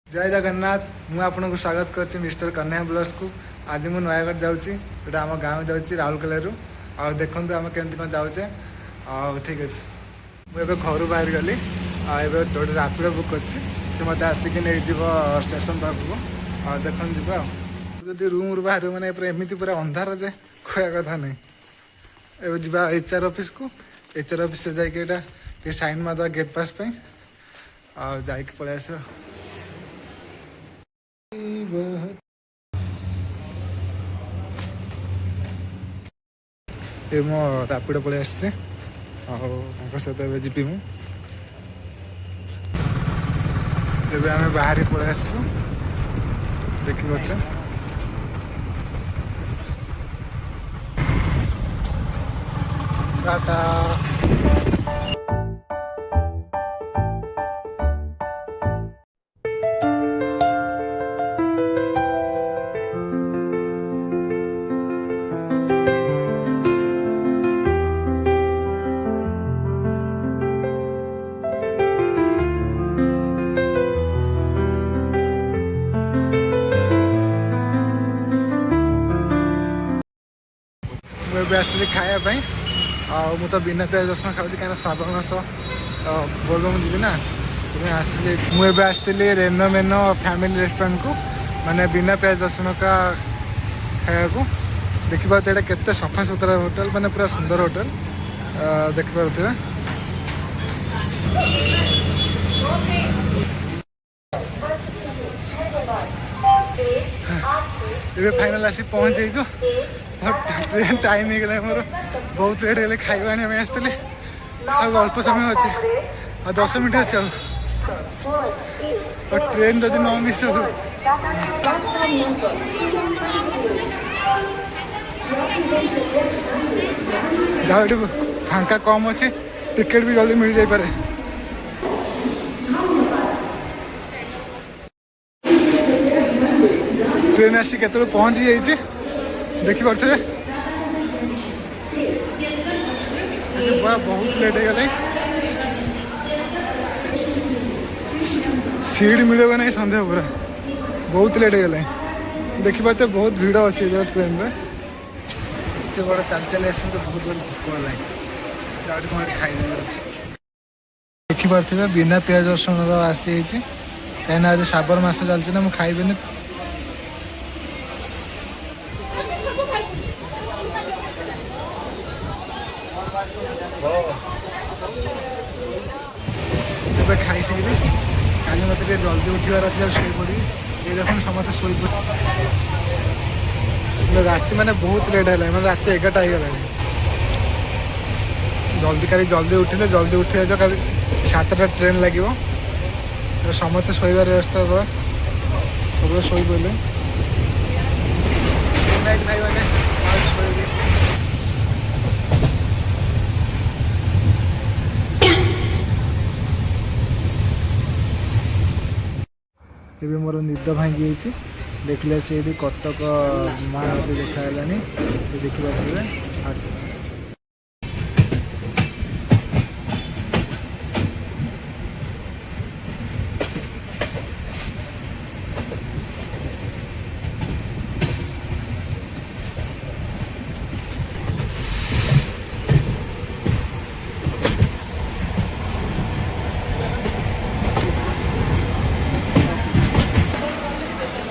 जय जगन्नाथ मुझे आपको स्वागत कर मिस्टर कन्हैया ब्लॉग्स को। आज मुझे नयागढ़ जाऊँगी आम गाँव जाऊँगी राउरकेला आ देखो आम केमती कौन जाऊे ठीक अच्छे मुझे घर बाहर गली गोटे रापिडो बुक कर मत आसिक नहीं स्टेशन पाखक देख जी रूम बाहर मैंने एमती पूरा अंधार जे कह कथा नहीं ए जा एचआर ऑफिस को एचआर ऑफिस से जाकि साइन मारद गेट पास जा पलि आस ये मो रापिडो पलि आसते सहित जी मु आम बाहर पलि आस देखिए टाटा। आसली खायापाई मु तो बिना प्याज रसुण खाऊँ कहीं श्रावण मास बोलबम जी ना तुम्हें आसली मुझे आसती रेनो मेनो फैमिली रेस्टोरेंट को माने बिना प्याज रसुण का खाया को देखिए ये केते सफा सुतरा होटल माने पूरा सुंदर होटल देखिपे ये फाइनल आसी पहुँच जाइए ट्रेन टाइम हो गला मोर बहुत लेट गले खाଇବା आने आसते अल्प समय अच्छे 10 मिनट अच्छे ट्रेन जब न मिस हो जहाँ ये फांका कम अच्छे टिकेट भी जल्दी मिल जाए। ट्रेन आसी के पहुँच जाइए देखिपे बहुत लेट हो गले सीट मिलेगा नहीं सन्देह पूरा बहुत लेट हो गले देखिपे बहुत भीड़ अच्छे ट्रेन में एत बड़ा चल चल आस बहुत बड़ा भोक लगे कौन खाई देखिपे बिना प्याज रसुण आसी कहीं आज श्रावण मास चलती ना मुझे खाइबे खाई सारे कल मत जल्दी उठार अच्छे शो पड़ी ये देख समस्त शो राति मैंने बहुत लेट है मैंने रात 11टा हो गला जल्दी कल जल्दी उठिले जल्दी उठे जो कल 7टा ट्रेन लगे समस्त शोबार व्यवस्था हम सब शो पड़े भाई मैंने ये मोर निद भांगी देखिले से कटक महानदी देखानी देखिए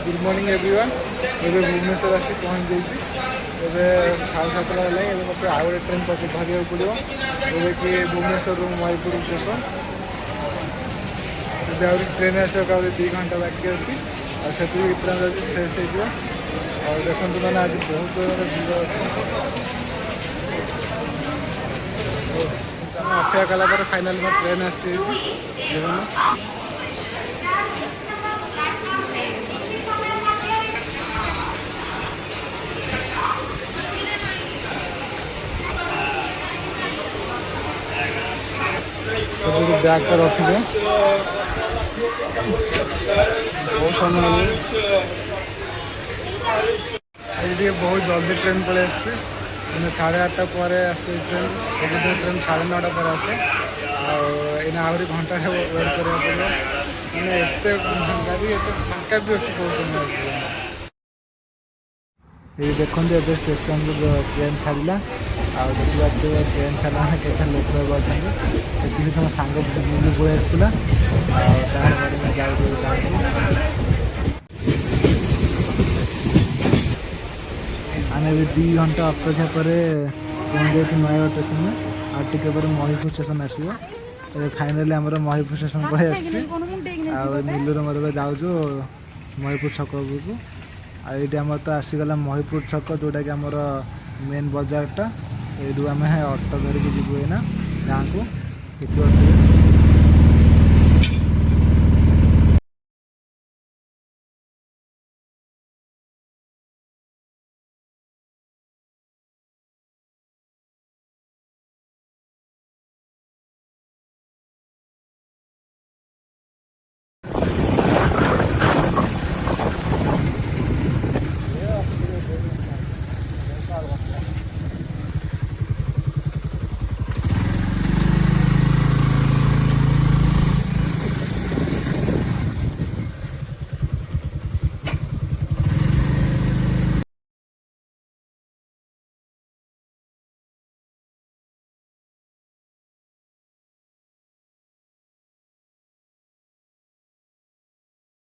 गुड मॉर्निंग एवरीवन ये भुवनेश्वर आसी पहुँच जाइए 7:30 है मत आउ गोटे ट्रेन धरिया पड़ो जो कि भुवनेश्वर मईपुर स्टेशन जब ट्रेन आसवा 2 घंटा बाकी अच्छी से फ्रेश हो देखो मैंने आज बहुत भीड़ अच्छे अपेक्षा कला फाइनाल में ट्रेन आसी बैग का रखिए बहुत समय बहुत जल्दी ट्रेन पलि आसे 8:30 पर आसे ट्रेन सब ट्रेन 9:30 पर आसे आना आहरी घंटा वेट करा पड़ो ମାନେ ଏତେ ଗାଡ଼ି ଏତେ ଫାଙ୍କା ବି ଅଛି କହୁଛନ୍ତି। ଏଇ ଦେଖନ୍ତୁ ଏବେ ଷ୍ଟେସନରୁ ଟ୍ରେନ୍ ଛାଡ଼ିଲା। ଆଉ ଦେଖିପାରୁଥିବେ ଟ୍ରେନ୍ ଛାଡ଼ିଲା ମାନେ କେତେ ଲୋକ ଏବେ ଅଛନ୍ତି। ସେଠି ତମ ସାଙ୍ଗ ବୁଲି ପଳେଇ ଆସିଥିଲା। ଆଉ ତାପରେ ମୁଁ ଯାଉଛି ଗାଁକୁ। ଆମେ ଏବେ 2 ଘଣ୍ଟା ଅପେକ୍ଷା ପରେ ପହଞ୍ଚିଯାଇଛୁ ନୟାଗଡ଼ ଷ୍ଟେସନରେ। ଆଉ ଟିକେ ପରେ ମହିପୁର ଷ୍ଟେସନ ଆସିବ। ଏବେ ଫାଇନାଲି ଆମର ମହିପୁର ଷ୍ଟେସନ ପଳେଇ ଆସିଛି। ଆଉ ମିଲୁର ମୋର ଏବେ ଯାଉଛୁ ମହିପୁର ଛକ ଉପରକୁ। ଆଉ ଏଇଠି ଆମର ତ ଆସିଗଲା ମହିପୁର ଛକ, ଯେଉଁଟାକି ଆମର ମେନ୍ ବଜାରଟା। ଏଇଠୁ ଆମେ ଅଟୋ ଧରିକି ଯିବୁ ଏଇନା ଗାଁକୁ। ଦେଖିପାରୁଥିବେ